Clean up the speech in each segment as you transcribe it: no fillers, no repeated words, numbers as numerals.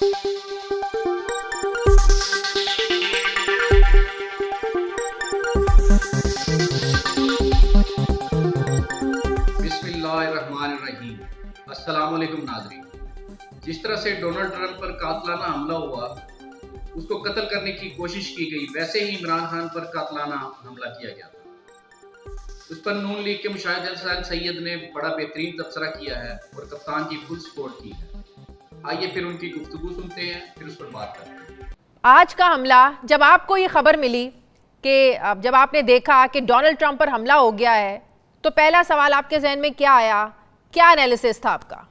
बिस्मिल्लाहिर्रहमानिर्रहीम। अस्सलाम वालेकुम नाज़रीन। जिस तरह से डोनाल्ड ट्रंप पर कातलाना हमला हुआ, उसको कत्ल करने की कोशिश की गई, वैसे ही इमरान खान पर कातलाना हमला किया गया था। उस पर नून लीग के मुशाहिद हसन सैयद ने बड़ा बेहतरीन तबसरा किया है और कप्तान की फुल सपोर्ट की है। आइए फिर उनकी गुफ्तगू सुनते हैं, फिर उस पर बात करते हैं। आज का हमला, जब आपको ये खबर मिली कि जब आपने देखा कि डोनाल्ड ट्रंप पर हमला हो गया है, तो पहला सवाल आपके जहन में क्या आया? क्या एनालिसिस था आपका?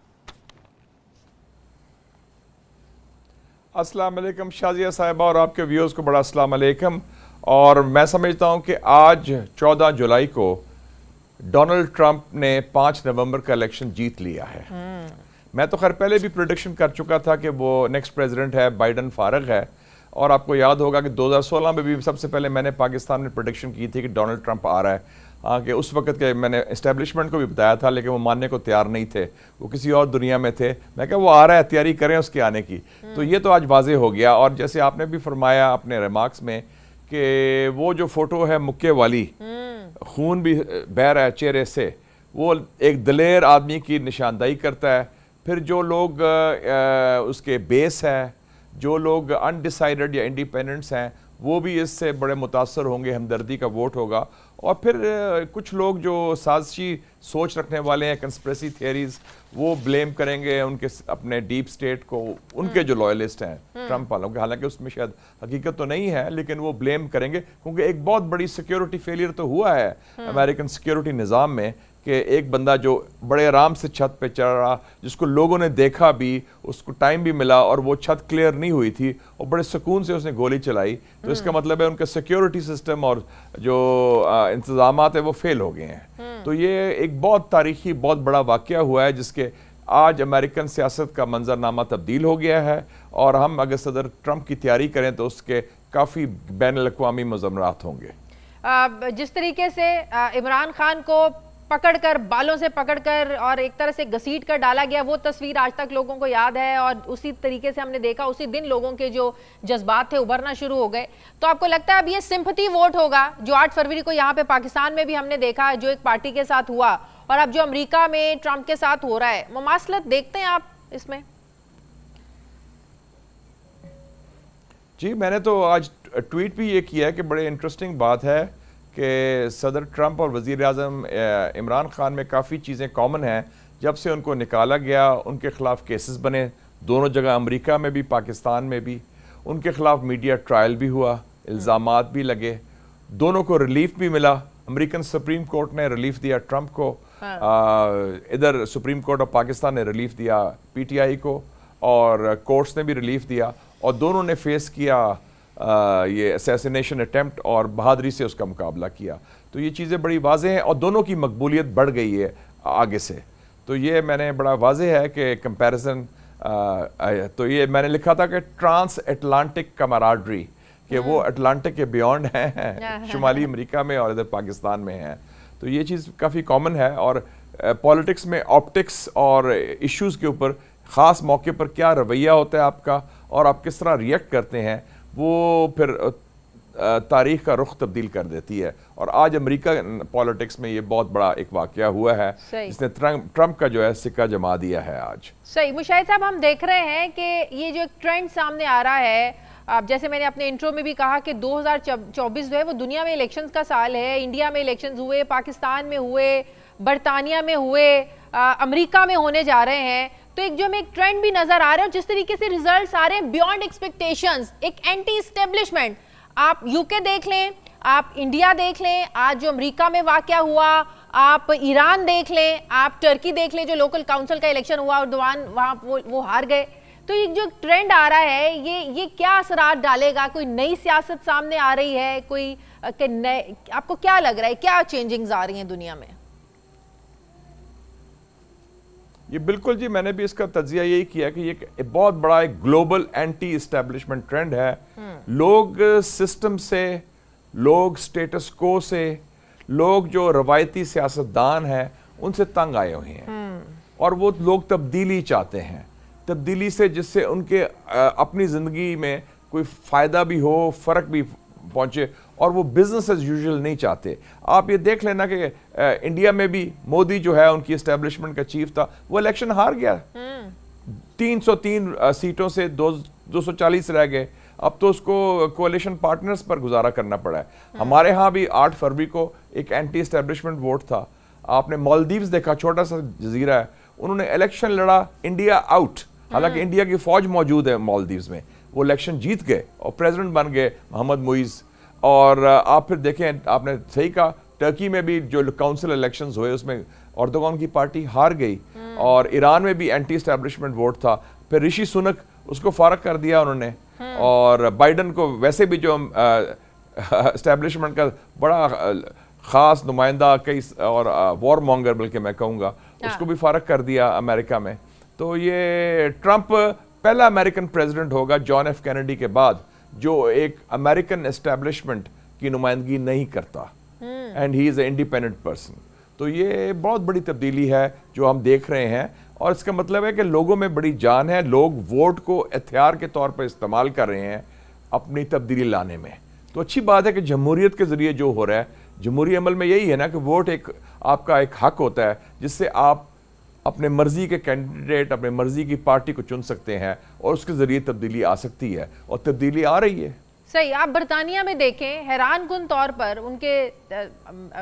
अस्सलाम वालेकुम शाजिया साहिबा और आपके व्यूअर्स को बड़ा अस्सलाम वालेकुम। और मैं समझता हूं कि आज 14 जुलाई को डोनाल्ड ट्रंप ने 5 नवंबर का इलेक्शन जीत लिया है। मैं तो खैर पहले भी प्रेडिक्शन कर चुका था कि वो नेक्स्ट प्रेसिडेंट है, बाइडन फारग है। और आपको याद होगा कि 2016 में भी सबसे पहले मैंने पाकिस्तान में प्रेडिक्शन की थी कि डोनाल्ड ट्रंप आ रहा है। कि उस वक्त के मैंने एस्टेब्लिशमेंट को भी बताया था, लेकिन वो मानने को तैयार नहीं थे, वो किसी और दुनिया में थे। मैं कहा वो आ रहा है, तैयारी करें उसके आने की। तो ये तो आज वाज़े हो गया। और जैसे आपने भी फरमाया अपने रिमार्क्स में कि वो जो फ़ोटो है मुक्के वाली, खून भी बह रहा है चेहरे से, वो एक दलेर आदमी की निशानदाही करता है। फिर जो लोग उसके बेस है, जो लोग अनडिसाइडेड या इंडिपेंडेंट्स हैं, वो भी इससे बड़े मुतासर होंगे, हमदर्दी का वोट होगा। और फिर कुछ लोग जो साजिशी सोच रखने वाले हैं, कंस्पिरेसी थियरीज, वो ब्लेम करेंगे उनके अपने डीप स्टेट को, उनके जो लॉयलिस्ट हैं ट्रंप वालों के। हालांकि उसमें शायद हकीकत तो नहीं है, लेकिन वो ब्लेम करेंगे क्योंकि एक बहुत बड़ी सिक्योरिटी फेलियर तो हुआ है अमेरिकन सिक्योरिटी निज़ाम में कि एक बंदा जो बड़े आराम से छत पे चढ़ रहा, जिसको लोगों ने देखा भी, उसको टाइम भी मिला और वो छत क्लियर नहीं हुई थी और बड़े सुकून से उसने गोली चलाई, तो इसका मतलब है उनका सिक्योरिटी सिस्टम और जो इंतजामात है वो फेल हो गए हैं। तो ये एक बहुत तारीखी, बहुत बड़ा वाक़या हुआ है जिसके आज अमेरिकन सियासत का मंजरनामा तब्दील हो गया है। और हम अगर सदर ट्रंप की तैयारी करें तो उसके काफ़ी बैनुल-अक़वामी मुज़ामरात होंगे। जिस तरीके से इमरान खान को पकड़कर, बालों से पकड़कर और एक तरह से घसीट कर डाला गया, वो तस्वीर आज तक लोगों को याद है। और उसी तरीके से हमने देखा, उसी दिन लोगों के जो जज्बात थे उभरना शुरू हो गए। तो आपको लगता है अब ये सिंपैथी वोट होगा जो 8 फरवरी को यहाँ पे पाकिस्तान में भी हमने देखा, जो एक पार्टी के साथ हुआ, और अब जो अमेरिका में ट्रंप के साथ हो रहा है, मुमासलत देखते हैं आप इसमें? जी, मैंने तो आज ट्वीट भी ये किया है कि बड़े इंटरेस्टिंग बात है कि सदर ट्रंप और वज़ीर आज़म इमरान खान में काफ़ी चीज़ें कॉमन हैं। जब से उनको निकाला गया, उनके ख़िलाफ़ केसेस बने, दोनों जगह, अमेरिका में भी, पाकिस्तान में भी। उनके ख़िलाफ़ मीडिया ट्रायल भी हुआ, इल्ज़ामात भी लगे, दोनों को रिलीफ भी मिला। अमेरिकन सुप्रीम कोर्ट ने रिलीफ दिया ट्रंप को, इधर सुप्रीम कोर्ट ऑफ पाकिस्तान ने रिलीफ दिया PTI को, और कोर्ट्स ने भी रिलीफ दिया। और दोनों ने फेस किया ये असैसिनेशन अटेम्प्ट और बहादुरी से उसका मुकाबला किया। तो ये चीज़ें बड़ी वाज़ेह हैं और दोनों की मकबूलियत बढ़ गई है आगे से। तो ये मैंने बड़ा वाज़ेह है कि कंपैरिजन, तो ये मैंने लिखा था कि ट्रांस एटलांटिक कमराडरी, कि वो अटलांटिक के बियॉन्ड हैं शुमाली अमेरिका में और इधर पाकिस्तान में हैं। तो ये चीज़ काफ़ी कॉमन है। और पॉलिटिक्स में ऑप्टिक्स और इश्यूज़ के ऊपर ख़ास मौके पर क्या रवैया होता है आपका और आप किस तरह रिएक्ट करते हैं, वो फिर तारीख का रुख तब्दील कर देती है। और आज अमेरिका पॉलिटिक्स में ये बहुत बड़ा एक वाक़या हुआ है जिसने ट्रंप का जो है सिक्का जमा दिया है आज। सही मुशाहिद साहब, हम देख रहे हैं कि ये जो एक ट्रेंड सामने आ रहा है, अब जैसे मैंने अपने इंट्रो में भी कहा कि 2024 जो है वो दुनिया में इलेक्शंस का साल है। इंडिया में इलेक्शंस हुए, पाकिस्तान में हुए, बरतानिया में हुए, अमेरिका में होने जा रहे हैं। तो एक जो हमें एक ट्रेंड भी नजर आ रहा है, और जिस तरीके से रिजल्ट्स आ रहे हैं बियॉन्ड एक्सपेक्टेशंस, एक एंटी एस्टेब्लिशमेंट। आप यूके देख लें, आप इंडिया देख लें, आज जो अमेरिका में वाकया हुआ, आप ईरान देख लें, आप टर्की देख लें, जो लोकल काउंसिल का इलेक्शन हुआ और वहाँ वो हार गए। तो ये जो ट्रेंड आ रहा है, ये क्या असरात डालेगा? कोई नई सियासत सामने आ रही है, कोई आपको क्या लग रहा है, क्या चेंजिंग्स आ रही हैं दुनिया में? ये बिल्कुल जी, मैंने भी इसका तज्जिया यही किया कि ये बहुत बड़ा एक ग्लोबल एंटी एस्टेब्लिशमेंट ट्रेंड है। लोग सिस्टम से, लोग स्टेटस को से, लोग जो रवायती सियासतदान हैं उनसे तंग आए हुए हैं और वो लोग तब्दीली चाहते हैं। تبدیلی سے جس سے ان کے اپنی زندگی میں کوئی فائدہ بھی ہو, فرق بھی پہنچے, اور وہ بزنس ایز یوزول نہیں چاہتے. آپ یہ دیکھ لینا کہ انڈیا میں بھی مودی جو ہے ان کی اسٹیبلشمنٹ کا چیف تھا, وہ الیکشن ہار گیا, 303 سیٹوں سے 240 رہ گئے. اب تو اس کو کولیشن پارٹنرز پر گزارا کرنا پڑا ہے. ہمارے ہاں بھی 8 فروری کو ایک اینٹی اسٹیبلشمنٹ ووٹ تھا. آپ نے مالدیوز دیکھا, چھوٹا سا جزیرہ ہے, انہوں نے الیکشن لڑا, انڈیا آؤٹ, حالانکہ انڈیا کی فوج موجود ہے مالدیوز میں, وہ الیکشن جیت گئے اور پریزیڈنٹ بن گئے محمد معیز. اور آپ پھر دیکھیں, آپ نے صحیح کہا, ٹرکی میں بھی جو کاؤنسل الیکشنز ہوئے اس میں اردوغان کی پارٹی ہار گئی, اور ایران میں بھی اینٹی اسٹیبلشمنٹ ووٹ تھا. پھر رشی سنک, اس کو فارغ کر دیا انہوں نے, اور بائیڈن کو ویسے بھی جو اسٹیبلشمنٹ کا بڑا خاص نمائندہ کئی اور وار مونگر بلکہ میں کہوں گا, اس کو بھی فارغ کر دیا امریکہ میں. تو یہ ٹرمپ پہلا امریکن پریزیڈنٹ ہوگا جان ایف کینیڈی کے بعد جو ایک امریکن اسٹیبلشمنٹ کی نمائندگی نہیں کرتا, and he is a independent person. تو یہ بہت بڑی تبدیلی ہے جو ہم دیکھ رہے ہیں, اور اس کا مطلب ہے کہ لوگوں میں بڑی جان ہے, لوگ ووٹ کو ہتھیار کے طور پر استعمال کر رہے ہیں اپنی تبدیلی لانے میں. تو اچھی بات ہے کہ جمہوریت کے ذریعے جو ہو رہا ہے, جمہوری عمل میں یہی ہے نا کہ ووٹ ایک آپ کا ایک حق ہوتا ہے جس سے آپ اپنے مرضی کے کینڈیڈیٹ, اپنے مرضی کی پارٹی کو چن سکتے ہیں, اور اس کے ذریعے تبدیلی آ سکتی ہے, اور تبدیلی آ رہی ہے. صحیح. آپ برطانیہ میں دیکھیں, حیران کن طور پر ان کے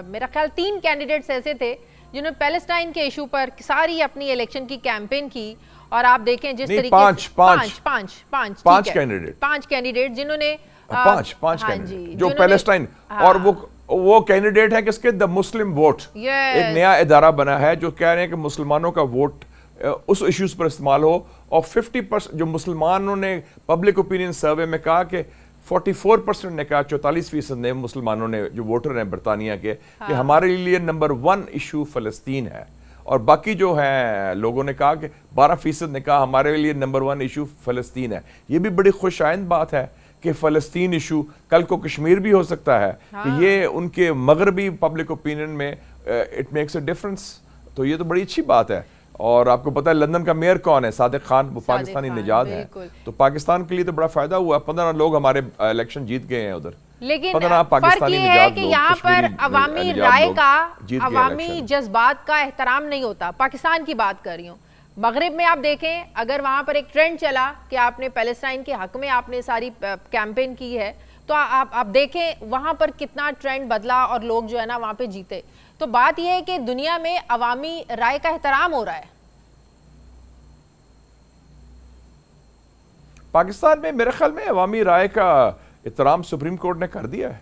میرا خیال 3 کینڈیڈیٹس ایسے تھے جنہوں نے پیلسٹائن کے ایشو پر ساری اپنی الیکشن کی کیمپین کی, اور آپ دیکھیں جس طریقے سے 5 کینڈیڈیٹ جنہوں نے 5 کینڈیڈیٹ جو پیلسٹائن, اور وہ کینڈیڈیٹ ہے کس کے, دا مسلم ووٹ, ایک نیا ادارہ بنا ہے جو کہہ رہے ہیں کہ مسلمانوں کا ووٹ اس ایشوز پر استعمال ہو. اور 50% جو مسلمانوں نے پبلک اوپینین سروے میں کہا کہ 44% نے کہا, 44% نے مسلمانوں نے جو ووٹر ہیں برطانیہ کے, کہ ہمارے لیے نمبر 1 ایشو فلسطین ہے. اور باقی جو ہیں لوگوں نے کہا کہ 12% نے کہا ہمارے لیے نمبر 1 ایشو فلسطین ہے. یہ بھی بڑی خوش آئند بات ہے کہ فلسطین ایشو کل کو کشمیر بھی ہو سکتا ہے, کہ یہ ان کے مغربی پبلک اوپینین میں اٹ میکس اے ڈفرنس. تو یہ تو بڑی اچھی بات ہے. اور آپ کو پتا ہے لندن کا میئر کون ہے, صادق خان, وہ پاکستانی نژاد ہے. تو پاکستان کے لیے تو بڑا فائدہ ہوا, 15 لوگ ہمارے الیکشن جیت گئے ہیں ادھر. لیکن فرق یہ ہے کہ یہاں پر عوامی رائے کا, عوامی جذبات کا احترام نہیں ہوتا. پاکستان کی بات کر رہی ہوں. مغرب میں آپ دیکھیں, اگر وہاں پر ایک ٹرینڈ چلا کہ آپ نے پیلسٹائن کے حق میں آپ نے ساری کیمپین کی ہے, تو آپ دیکھیں وہاں پر کتنا ٹرینڈ بدلا اور لوگ جو ہے نا وہاں پہ جیتے. تو بات یہ ہے کہ دنیا میں عوامی رائے کا احترام ہو رہا ہے. پاکستان میں میرے خیال میں عوامی رائے کا احترام سپریم کورٹ نے کر دیا ہے.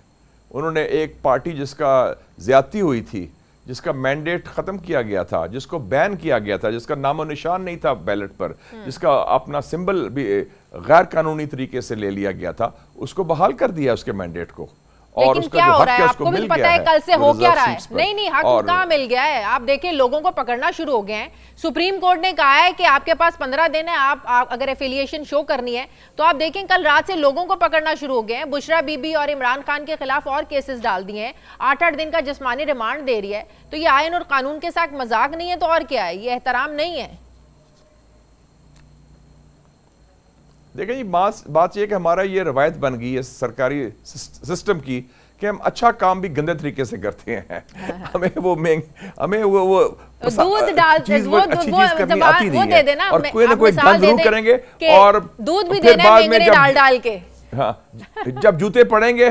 انہوں نے ایک پارٹی جس کا زیادتی ہوئی تھی, جس کا مینڈیٹ ختم کیا گیا تھا, جس کو بین کیا گیا تھا, جس کا نام و نشان نہیں تھا بیلٹ پر, جس کا اپنا سمبل بھی غیر قانونی طریقے سے لے لیا گیا تھا, اس کو بحال کر دیا اس کے مینڈیٹ کو. لیکن کیا ہو رہا ہے, آپ کو بھی پتا ہے کل سے ہو کیا رہا ہے. نہیں حق کہاں مل گیا ہے. آپ دیکھیں لوگوں کو پکڑنا شروع ہو گئے ہیں. سپریم کورٹ نے کہا ہے کہ آپ کے پاس 15 دن ہے, آپ اگر ایفیلیشن شو کرنی ہے تو آپ دیکھیں کل رات سے لوگوں کو پکڑنا شروع ہو گئے ہیں. بشرا بی بی اور عمران خان کے خلاف اور کیسز ڈال دیے ہیں, 8 دن کا جسمانی ریمانڈ دے رہی ہے. تو یہ آئین اور قانون کے ساتھ مذاق نہیں ہے تو اور کیا ہے, یہ احترام نہیں ہے. دیکھیں جی, بات یہ کہ ہمارا یہ روایت بن گئی ہے سرکاری سسٹم کی کہ ہم اچھا کام بھی گندے طریقے سے کرتے ہیں. ہمیں وہ دودھ ڈال اچھی چیز کرنی آتی نہیں ہے, اور کوئی نہ کوئی گند ضرور کریں گے, اور دودھ بھی دینا ہے مینگنے ڈال کے. ہاں, جب جوتے پڑیں گے,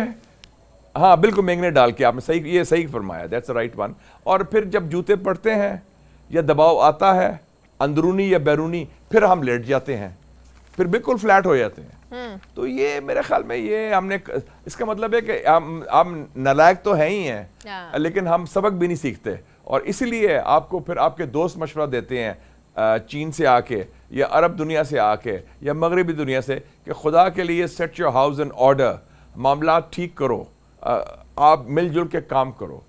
ہاں بالکل مینگنے ڈال کے, آپ نے صحیح, یہ صحیح فرمایا, دیٹس رائٹ ون. اور پھر جب جوتے پڑتے ہیں یا دباؤ آتا ہے اندرونی یا بیرونی, پھر ہم لیٹ جاتے ہیں, پھر بالکل فلیٹ ہو جاتے ہیں. تو یہ میرے خیال میں یہ ہم نے, اس کا مطلب ہے کہ ہم نالائق تو ہیں ہی ہیں, لیکن ہم سبق بھی نہیں سیکھتے. اور اسی لیے آپ کو پھر آپ کے دوست مشورہ دیتے ہیں چین سے آ کے, یا عرب دنیا سے آ کے, یا مغربی دنیا سے, کہ خدا کے لیے set your house in order, معاملات ٹھیک کرو, آپ مل جل کے کام کرو.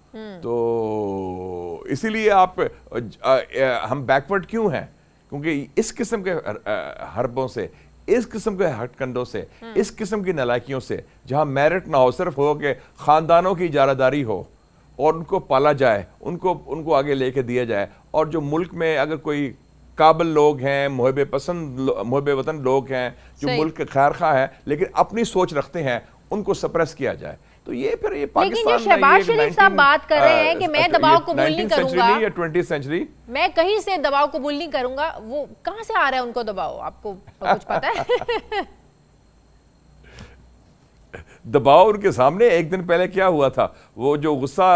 تو اسی لیے ہم بیکورڈ کیوں ہیں, کیونکہ اس قسم کے حربوں سے, اس قسم کے ہٹ کنڈوں سے, اس قسم کی نالائکیوں سے, جہاں میرٹ نہ ہو, صرف ہو کہ خاندانوں کی اجارہ داری ہو اور ان کو پالا جائے, ان کو آگے لے کے دیا جائے, اور جو ملک میں اگر کوئی काबिल लोग हैं, मुहब्बे वतन लोग हैं, जो सही। मुल्क के खैर खा हैं, लेकिन अपनी सोच रखते हैं, उनको सप्रेस किया जाए। तो ये फिर ये लेकिन पाकिस्तान जो शहबाज शरीफ साहब बात कर रहे हैं कि मैं दबाव कबूल नहीं 19th century करूंगा, नहीं या 20th सेंचुरी, मैं कहीं से दबाव कबूल नहीं करूंगा, वो कहां से आ रहा है उनको दबाव, आपको कुछ पता है? दबाव उनके सामने एक दिन पहले क्या हुआ था, वो जो गुस्सा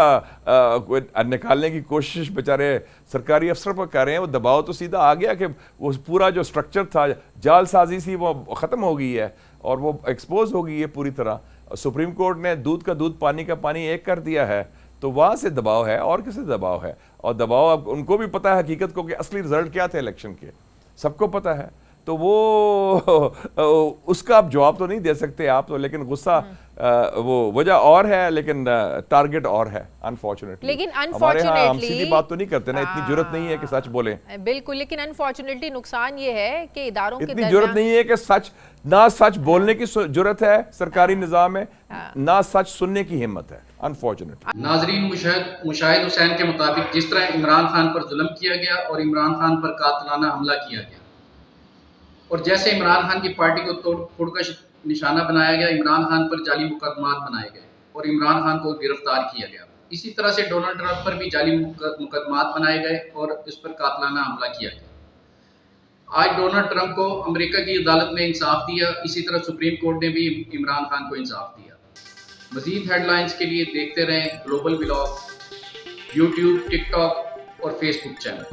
निकालने की कोशिश बेचारे सरकारी अफसर पर कर रहे हैं, वो दबाव तो सीधा आ गया कि वो पूरा जो स्ट्रक्चर था, जालसाजी सी, वो ख़त्म हो गई है और वो एक्सपोज हो गई है पूरी तरह। सुप्रीम कोर्ट ने दूध का दूध पानी का पानी एक कर दिया है, तो वहाँ से दबाव है और किसी दबाव है। और दबाव अब उनको भी पता है हकीकत को कि असली रिजल्ट क्या थे इलेक्शन के, सबको पता है। तो वो उसका आप जवाब तो नहीं दे सकते आप तो, लेकिन गुस्सा वो वजह और है, लेकिन टारगेट और है अनफॉर्चुनेटली। लेकिन हम अनफॉर्चुनेटली सीधी बात तो नहीं करते ना, इतनी जरूरत नहीं है कि सच बोलें। बिल्कुल, लेकिन अनफॉर्चुनेटली नुकसान ये है कि इदारों के इतनी जरूरत नहीं है कि सच बोलने की जरूरत है सरकारी निजाम में, ना सच सुनने की हिम्मत है अनफॉर्चुनेटली। नाजरीन, मुशाहिद हुसैन के मुताबिक जिस तरह इमरान खान पर जुल्म किया गया और इमरान खान पर कातिलाना हमला किया गया, और जैसे इमरान खान की पार्टी को तोड़ का निशाना बनाया गया, इमरान खान पर जाली मुकदमात बनाए गए और इमरान खान को गिरफ्तार किया गया, इसी तरह से डोनाल्ड ट्रंप पर भी जाली मुकदमात बनाए गए और इस पर कातिलाना हमला किया गया। आज डोनाल्ड ट्रंप को अमेरिका की अदालत ने इंसाफ दिया, इसी तरह सुप्रीम कोर्ट ने भी इमरान खान को इंसाफ दिया। मज़ीद हेडलाइंस के लिए देखते रहें ग्लोबल व्लॉग, यूट्यूब, टिकटॉक और फेसबुक चैनल।